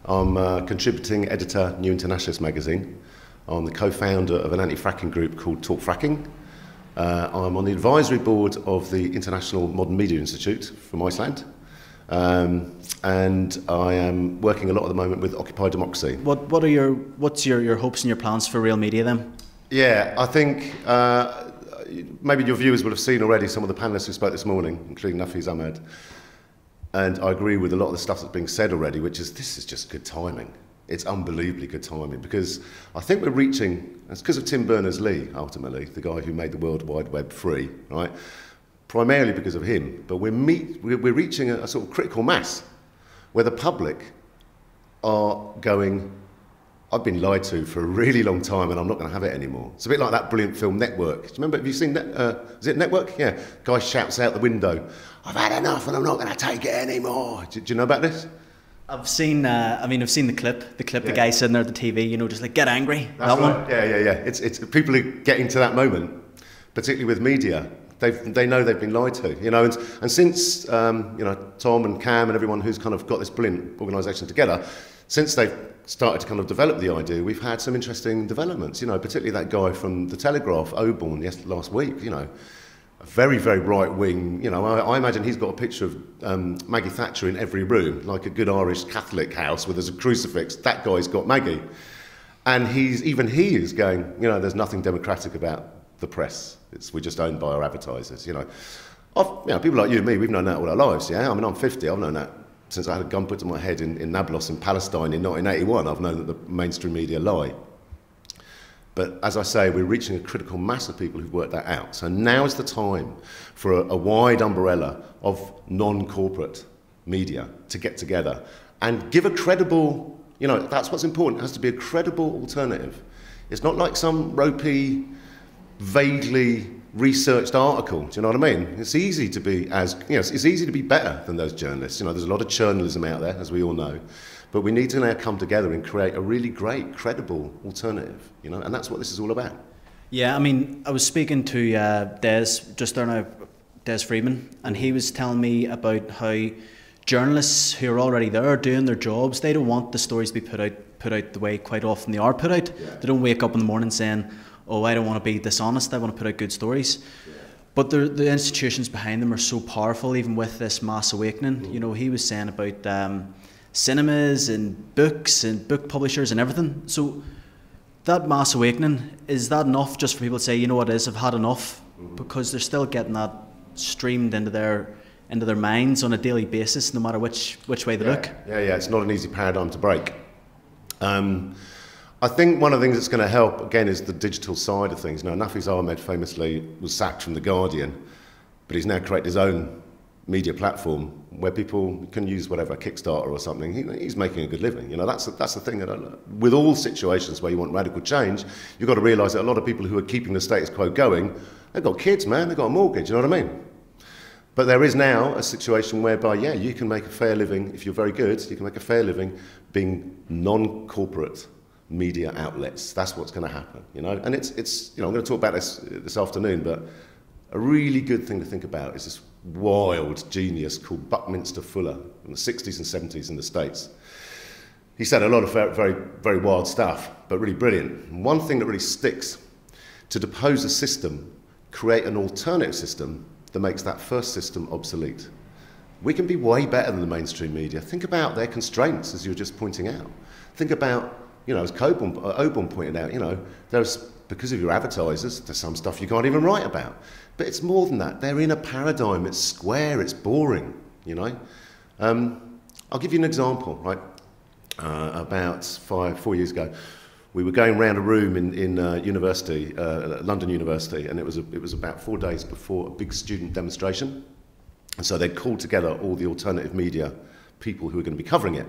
I'm a contributing editor, New Internationalist magazine. I'm the co-founder of an anti-fracking group called Talk Fracking. I'm on the advisory board of the International Modern Media Institute from Iceland. And I am working a lot at the moment with Occupy Democracy. What's your hopes and your plans for Real Media then? Yeah, I think maybe your viewers will have seen already some of the panellists who spoke this morning, including Nafiz Ahmed. And I agree with a lot of the stuff that's being said already, which is this is just good timing. It's unbelievably good timing because I think we're reaching, it's because of Tim Berners-Lee, ultimately, the guy who made the World Wide Web free, right? Primarily because of him, but we're reaching a sort of critical mass where the public are going, I've been lied to for a really long time and I'm not going to have it anymore. It's a bit like that brilliant film Network. Do you remember, have you seen, is it Network? Yeah, guy shouts out the window, I've had enough and I'm not going to take it anymore. Do you know about this? I've seen the clip, yeah. The guy sitting there at the TV, you know, just like, get angry. That's right. One. Yeah. It's people are getting to that moment, particularly with media. They know they've been lied to, you know, and since you know, Tom and Cam and everyone who's kind of got this brilliant organisation together, since they've started to kind of develop the idea, we've had some interesting developments, you know, particularly that guy from the Telegraph, Oborne, last week, you know, a very, very right wing, you know, I imagine he's got a picture of Maggie Thatcher in every room, like a good Irish Catholic house where there's a crucifix. That guy's got Maggie, and he is going, you know, there's nothing democratic about the press. We're just owned by our advertisers, you know. People like you and me, we've known that all our lives, yeah? I mean, I'm 50, I've known that since I had a gun put to my head in Nablus in Palestine in 1981. I've known that the mainstream media lie. But as I say, we're reaching a critical mass of people who've worked that out. So now is the time for a wide umbrella of non-corporate media to get together and give a credible, you know, that's what's important. It has to be a credible alternative. It's not like some ropey, vaguely researched article. Do you know what I mean? It's easy to be it's easy to be better than those journalists. You know, there's a lot of journalism out there, as we all know, but we need to now come together and create a really great, credible alternative. You know, and that's what this is all about. Yeah, I mean, I was speaking to Des just there now, Des Freeman, and he was telling me about how journalists who are already there doing their jobs, they don't want the stories to be put out the way quite often they are put out. Yeah. They don't wake up in the morning saying, oh, I don't want to be dishonest, I want to put out good stories. Yeah. But the institutions behind them are so powerful, even with this mass awakening. Mm. You know, he was saying about cinemas and books and book publishers and everything. So that mass awakening, is that enough just for people to say, you know what it is, I've had enough? Mm. Because they're still getting that streamed into their minds on a daily basis, no matter which way they look. Yeah, it's not an easy paradigm to break. I think one of the things that's going to help, again, is the digital side of things. Now, Nafiz Ahmed famously was sacked from The Guardian, but he's now created his own media platform where people can use whatever, Kickstarter or something. He's making a good living. You know, that's the thing. With all situations where you want radical change, you've got to realise that a lot of people who are keeping the status quo going, they've got kids, man, they've got a mortgage, you know what I mean? But there is now a situation whereby, yeah, you can make a fair living, if you're very good, you can make a fair living being non-corporate media outlets. That's what's going to happen, you know. And it's you know, I'm going to talk about this afternoon, but a really good thing to think about is this wild genius called Buckminster Fuller in the 60s and 70s in the States. He said a lot of very, very wild stuff, but really brilliant. And one thing that really sticks: to depose a system, create an alternative system that makes that first system obsolete. We can be way better than the mainstream media. Think about their constraints, as you were just pointing out. Think about, you know, as Oborne pointed out, you know, because of your advertisers, there's some stuff you can't even write about. But it's more than that. They're in a paradigm. It's square. It's boring, you know. I'll give you an example, right? About 4 years ago, we were going around a room in university, London University, and it was about 4 days before a big student demonstration. And so they'd called together all the alternative media people who were going to be covering it.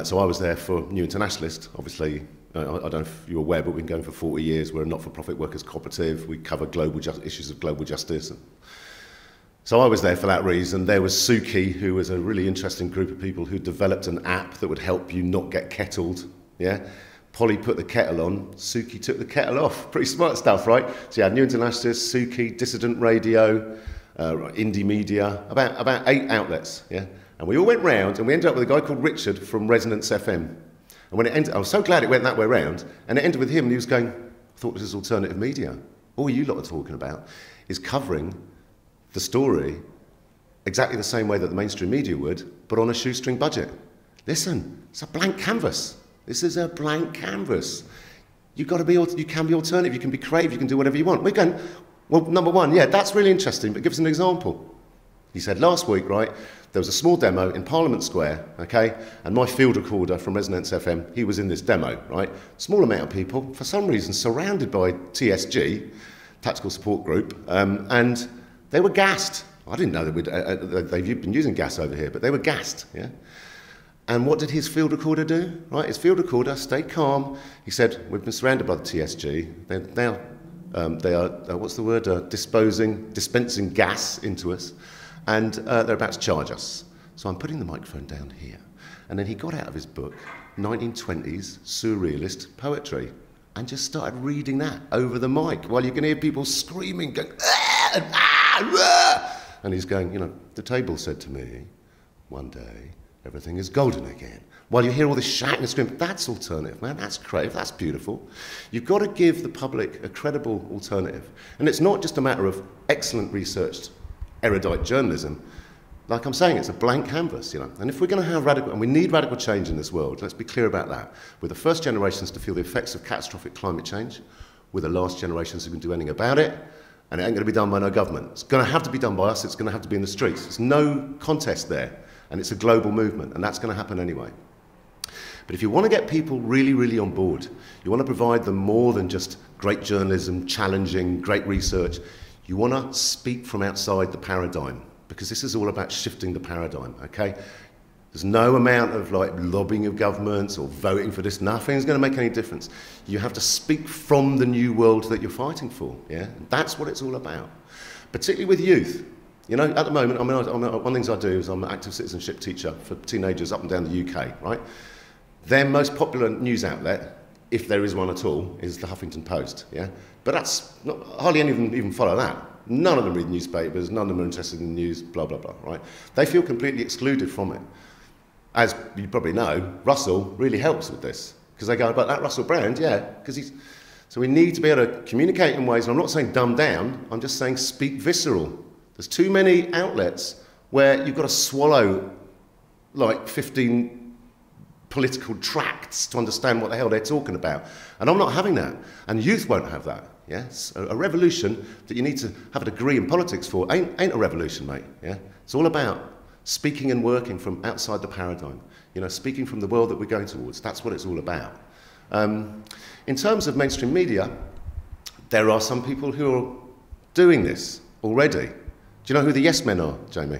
So I was there for New Internationalist. Obviously, I don't know if you're aware, but we've been going for 40 years. We're a not-for-profit workers' cooperative. We cover issues of global justice. So I was there for that reason. There was Suki, who was a really interesting group of people who developed an app that would help you not get kettled. Yeah, Polly put the kettle on. Suki took the kettle off. Pretty smart stuff, right? So you had New Internationalist, Suki, Dissident Radio, Indie Media, about 8 outlets. Yeah. And we all went round, and we ended up with a guy called Richard from Resonance FM. And when it ended, I was so glad it went that way round, and it ended with him, and he was going, I thought this was alternative media. All you lot are talking about is covering the story exactly the same way that the mainstream media would, but on a shoestring budget. Listen, it's a blank canvas. This is a blank canvas. You can be alternative, you can be creative, you can do whatever you want. We're going, well, number one, yeah, that's really interesting, but give us an example. He said last week, right, there was a small demo in Parliament Square, okay, and my field recorder from Resonance FM, he was in this demo, right? Small amount of people, for some reason, surrounded by TSG, Tactical Support Group, and they were gassed. I didn't know that they've been using gas over here, but they were gassed, yeah? And what did his field recorder do? Right, his field recorder stayed calm. He said, we've been surrounded by the TSG. They are what's the word? Dispensing gas into us. And they're about to charge us. So I'm putting the microphone down here. And then he got out of his book, 1920s surrealist poetry, and just started reading that over the mic while you can hear people screaming, going, ah, and, ah, ah. And he's going, you know, the table said to me, one day, everything is golden again. While you hear all this shouting and screaming, that's alternative, man, that's creative, that's beautiful. You've got to give the public a credible alternative. And it's not just a matter of excellent researched, erudite journalism. Like I'm saying, it's a blank canvas, you know. And if we're going to have radical, and we need radical change in this world, let's be clear about that. We're the first generations to feel the effects of catastrophic climate change. We're the last generations who can do anything about it. And it ain't going to be done by no government. It's going to have to be done by us. It's going to have to be in the streets. There's no contest there. And it's a global movement, and that's going to happen anyway. But if you want to get people really, really on board, you want to provide them more than just great journalism, challenging, great research, you want to speak from outside the paradigm, because this is all about shifting the paradigm, okay? There's no amount of like lobbying of governments or voting for this, nothing's going to make any difference. You have to speak from the new world that you're fighting for, yeah? That's what it's all about, particularly with youth. You know, at the moment, one of the things I do is I'm an active citizenship teacher for teenagers up and down the UK, right? Their most popular news outlet, if there is one at all, is the Huffington Post, yeah? But that's not, hardly any of them even follow that. None of them read newspapers, none of them are interested in the news, blah, blah, blah, right? They feel completely excluded from it. As you probably know, Russell really helps with this, because they go, but that Russell Brand, yeah, because he's... So we need to be able to communicate in ways, and I'm not saying dumb down, I'm just saying speak visceral. There's too many outlets where you've got to swallow like 15 political tracts to understand what the hell they're talking about. And I'm not having that. And youth won't have that. Yes? A revolution that you need to have a degree in politics for ain't a revolution, mate. Yeah? It's all about speaking and working from outside the paradigm. You know, speaking from the world that we're going towards. That's what it's all about. In terms of mainstream media, there are some people who are doing this already. Do you know who the Yes Men are, Jamie?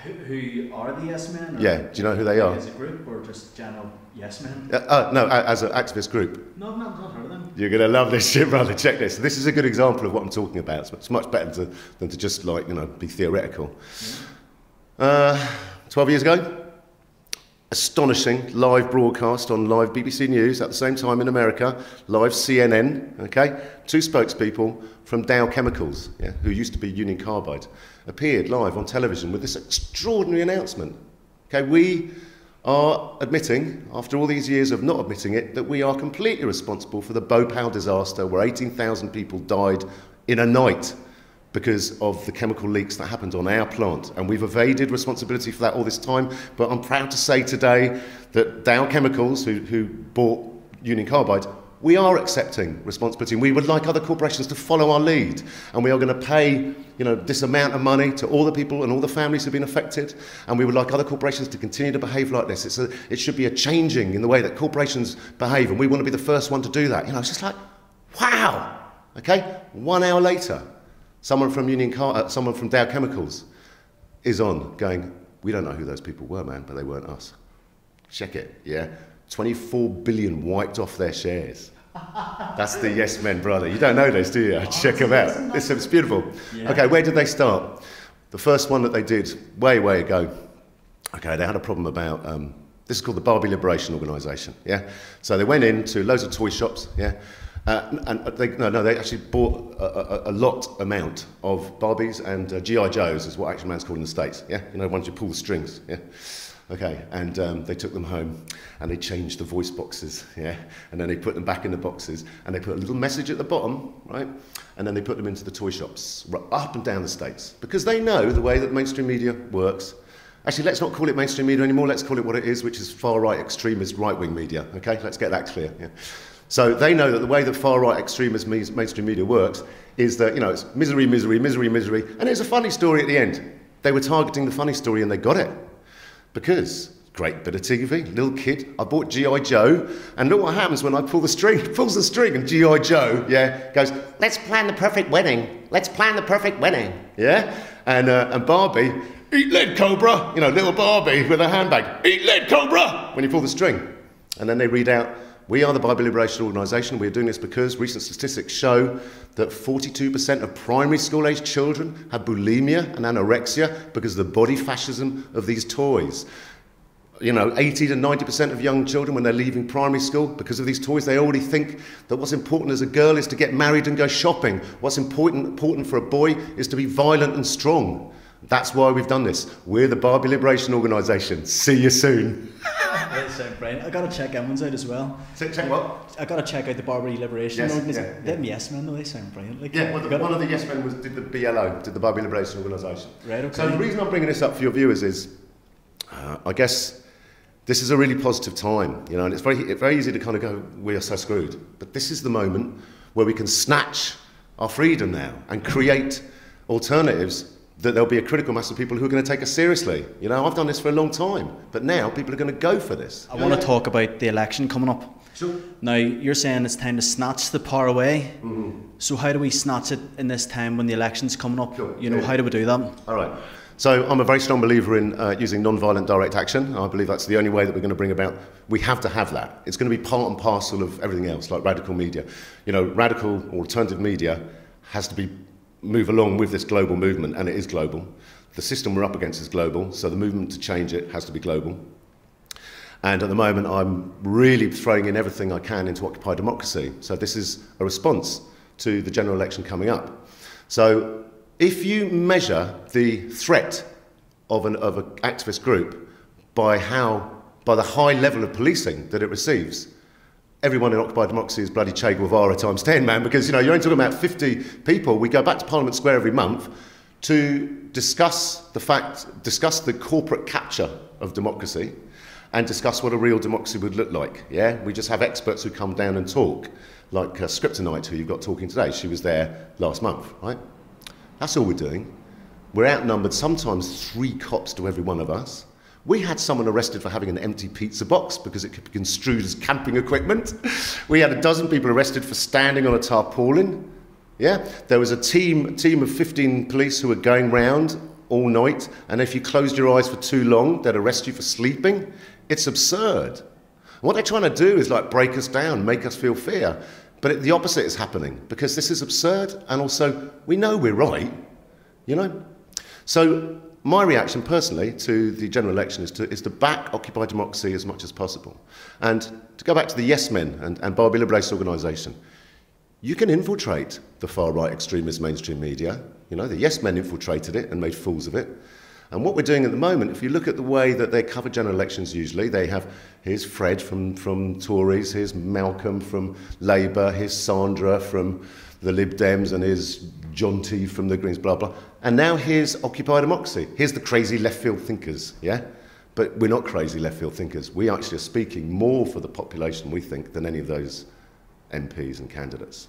Who are the Yes Men? Yeah, do you know who they are? As a group or just general Yes Men? No, as an activist group. No, I've not heard of them. You're going to love this shit, brother. Check this. This is a good example of what I'm talking about. It's much better than to just, like, you know, be theoretical. Yeah. 12 years ago, astonishing live broadcast on live BBC News at the same time in America, live CNN, okay? 2 spokespeople from Dow Chemicals, yeah, who used to be Union Carbide, appeared live on television with this extraordinary announcement. Okay, we are admitting, after all these years of not admitting it, that we are completely responsible for the Bhopal disaster where 18,000 people died in a night because of the chemical leaks that happened on our plant. And we've evaded responsibility for that all this time, but I'm proud to say today that Dow Chemicals, who bought Union Carbide, we are accepting responsibility, and we would like other corporations to follow our lead. And we are going to pay, you know, this amount of money to all the people and all the families who've been affected. And we would like other corporations to continue to behave like this. It should be a changing in the way that corporations behave, and we want to be the first one to do that. You know, it's just like, wow. Okay, 1 hour later, someone from Dow Chemicals is on going, we don't know who those people were, man, but they weren't us. Check it, yeah? 24 billion wiped off their shares. That's the Yes Men, brother. You don't know this, do you? Check them out. It's beautiful. Yeah. Okay, where did they start? The first one that they did way ago, okay, they had a problem about, this is called the Barbie Liberation Organisation, yeah? So they went into loads of toy shops, yeah? They actually bought a lot amount of Barbies and G.I. Joes, is what Action Man's called in the States, yeah? You know, once you pull the strings, yeah? Okay, and they took them home, and they changed the voice boxes, yeah? And then they put them back in the boxes, and they put a little message at the bottom, right? And then they put them into the toy shops, up and down the States, because they know the way that mainstream media works. Actually, let's not call it mainstream media anymore, let's call it what it is, which is far-right extremist right-wing media, okay? Let's get that clear, yeah? So they know that the way that far-right extremist mainstream media works is that, you know, it's misery, misery, misery, misery, and it's a funny story at the end. They were targeting the funny story and they got it. Because, great bit of TV, little kid, I bought G.I. Joe, and look what happens when I pull the string. He pulls the string and G.I. Joe, yeah, goes, let's plan the perfect wedding. Let's plan the perfect wedding, yeah? And Barbie, eat lead, Cobra. You know, little Barbie with a handbag, eat lead, Cobra, when you pull the string. And then they read out, we are the Bible Liberation Organisation. We're doing this because recent statistics show that 42% of primary school-aged children have bulimia and anorexia because of the body fascism of these toys. You know, 80 to 90% of young children, when they're leaving primary school, because of these toys, they already think that what's important as a girl is to get married and go shopping. What's important for a boy is to be violent and strong. That's why we've done this. We're the Barbie Liberation Organisation. See you soon. They sound brilliant. I got to check Emma's out as well. Check what? I got to check out the Barbie Liberation Organisation. Yeah. Them yes men, they sound brilliant. Like, yeah, well, one of the yes men did the BLO, did the Barbie Liberation Organisation. Right, okay. So the reason I'm bringing this up for your viewers is, I guess, this is a really positive time, you know, and it's very easy to kind of go, we are so screwed. But this is the moment where we can snatch our freedom now and create alternatives that there'll be a critical mass of people who are going to take us seriously. You know, I've done this for a long time, but now people are going to go for this. I want to talk about the election coming up. Sure. Now, you're saying it's time to snatch the power away. Mm-hmm. So how do we snatch it in this time when the election's coming up? Sure. You know, how do we do that? All right. So I'm a very strong believer in using non-violent direct action. I believe that's the only way that we're going to bring about. We have to have that. It's going to be part and parcel of everything else, like radical media. You know, radical or alternative media has to move along with this global movement, and it is global. The system we're up against is global, so the movement to change it has to be global. And at the moment, I'm really throwing in everything I can into Occupy democracy. So this is a response to the general election coming up. So if you measure the threat of an activist group by the high level of policing that it receives, everyone in Occupy democracy is bloody Che Guevara times 10, man, because, you know, you're only talking about 50 people. We go back to Parliament Square every month to discuss the corporate capture of democracy and discuss what a real democracy would look like, yeah? We just have experts who come down and talk, like Scriptonite, who you've got talking today. She was there last month, right? That's all we're doing. We're outnumbered, sometimes 3 cops to every one of us. We had someone arrested for having an empty pizza box because it could be construed as camping equipment. We had a dozen people arrested for standing on a tarpaulin. Yeah? There was a team of 15 police who were going round all night, and if you closed your eyes for too long, they'd arrest you for sleeping. It's absurd. What they're trying to do is like break us down, make us feel fear. But the opposite is happening, because this is absurd, and also we know we're right, you know? So my reaction personally to the general election is to back Occupy democracy as much as possible. And to go back to the yes men and Barbie Liberation Organisation, you can infiltrate the far-right extremist mainstream media. You know, the yes men infiltrated it and made fools of it. And what we're doing at the moment, if you look at the way that they cover general elections usually, they have, here's Fred from Tories, here's Malcolm from Labour, here's Sandra from the Lib Dems, and here's John T from the Greens, blah, blah. And now here's Occupy democracy. Here's the crazy left-field thinkers, yeah? But we're not crazy left-field thinkers. We actually are speaking more for the population, we think, than any of those MPs and candidates.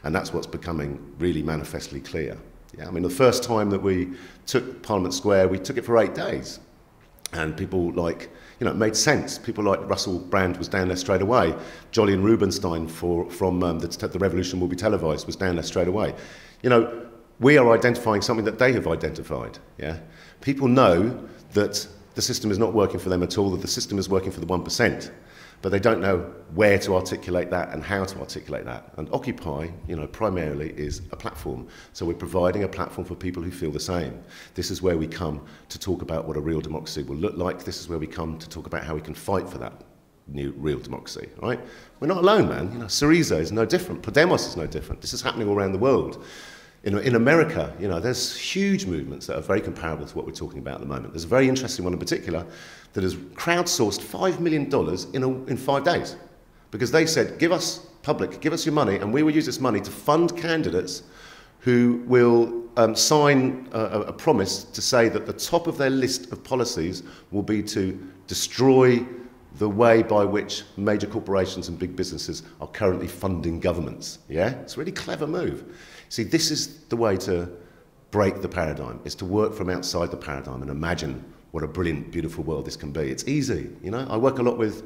And that's what's becoming really manifestly clear. Yeah, I mean, the first time that we took Parliament Square, we took it for 8 days. And people like, you know, it made sense. People like Russell Brand was down there straight away. Jolyon Rubinstein from The Revolution Will Be Televised was down there straight away. You know, we are identifying something that they have identified. Yeah? People know that the system is not working for them at all, that the system is working for the 1%. But they don't know where to articulate that and how to articulate that. And Occupy, you know, primarily is a platform. So we're providing a platform for people who feel the same. This is where we come to talk about what a real democracy will look like. This is where we come to talk about how we can fight for that. new real democracy, right? We're not alone, man. You know, Syriza is no different. Podemos is no different. This is happening all around the world. In America, you know, there's huge movements that are very comparable to what we're talking about at the moment. There's a very interesting one in particular that has crowdsourced $5 million in 5 days. Because they said, give us your money, and we will use this money to fund candidates who will sign a promise to say that the top of their list of policies will be to destroy the way by which major corporations and big businesses are currently funding governments. Yeah? It's a really clever move. See, this is the way to break the paradigm, is to work from outside the paradigm and imagine what a brilliant, beautiful world this can be. It's easy, you know. I work a lot with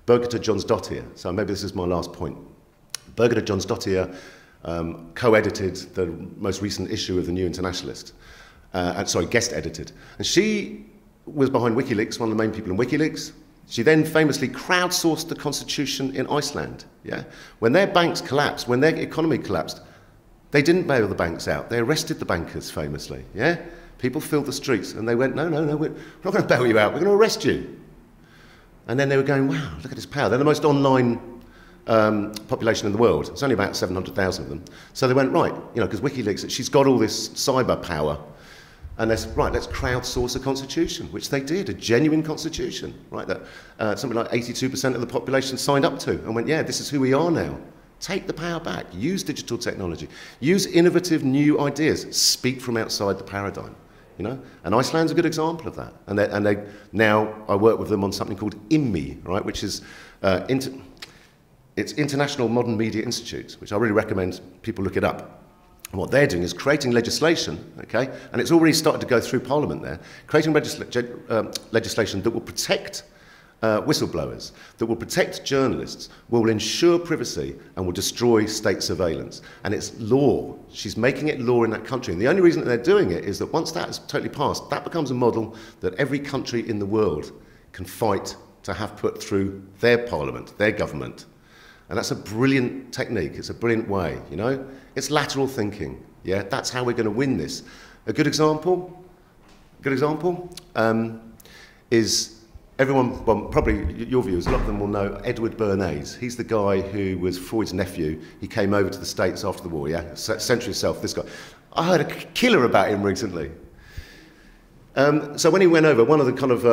Birgitta Jonsdottir, so maybe this is my last point. Birgitta Jonsdottir co-edited the most recent issue of the New Internationalist, guest edited. And she was behind WikiLeaks, one of the main people in WikiLeaks. She then famously crowdsourced the constitution in Iceland. Yeah? When their banks collapsed, when their economy collapsed, they didn't bail the banks out. They arrested the bankers, famously. Yeah? People filled the streets, and they went, no, we're not going to bail you out, we're going to arrest you. And then they were going, wow, look at this power. They're the most online population in the world. It's only about 700,000 of them. So they went, right, you know, because WikiLeaks, she's got all this cyber power, and let's crowdsource a constitution, which they did, a genuine constitution, right, that something like 82% of the population signed up to, and went, yeah, this is who we are now. Take the power back, use digital technology, use innovative new ideas, speak from outside the paradigm, you know? And Iceland's a good example of that. And they now, I work with them on something called IMMI, right, which is, it's International Modern Media Institute, which I really recommend people look it up. And what they're doing is creating legislation, okay, and it's already started to go through Parliament there, creating legislation that will protect whistleblowers, that will protect journalists, will ensure privacy, and will destroy state surveillance. And it's law. She's making it law in that country. And the only reason that they're doing it is that once that is totally passed, that becomes a model that every country in the world can fight to have put through their parliament, their government. And that's a brilliant technique. It's a brilliant way, you know? It's lateral thinking, yeah? That's how we're going to win this. A good example is everyone, well, probably your viewers, a lot of them will know Edward Bernays. He's the guy who was Freud's nephew. He came over to the States after the war, yeah? Century Self, this guy. I heard a killer about him recently. So when he went over, one of the kind of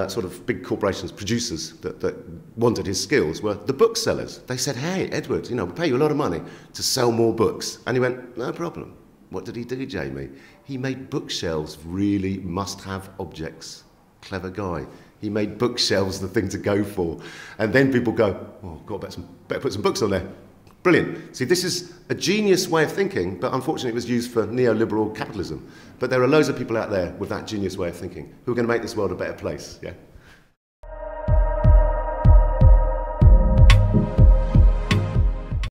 sort of big corporations, producers that wanted his skills were the booksellers. They said, hey, Edward, you know, we'll pay you a lot of money to sell more books. And he went, no problem. What did he do, Jamie? He made bookshelves really must-have objects. Clever guy. He made bookshelves the thing to go for. And then people go, oh, God, better put some books on there. Brilliant. See, this is a genius way of thinking, but unfortunately it was used for neoliberal capitalism. But there are loads of people out there with that genius way of thinking who are going to make this world a better place, yeah?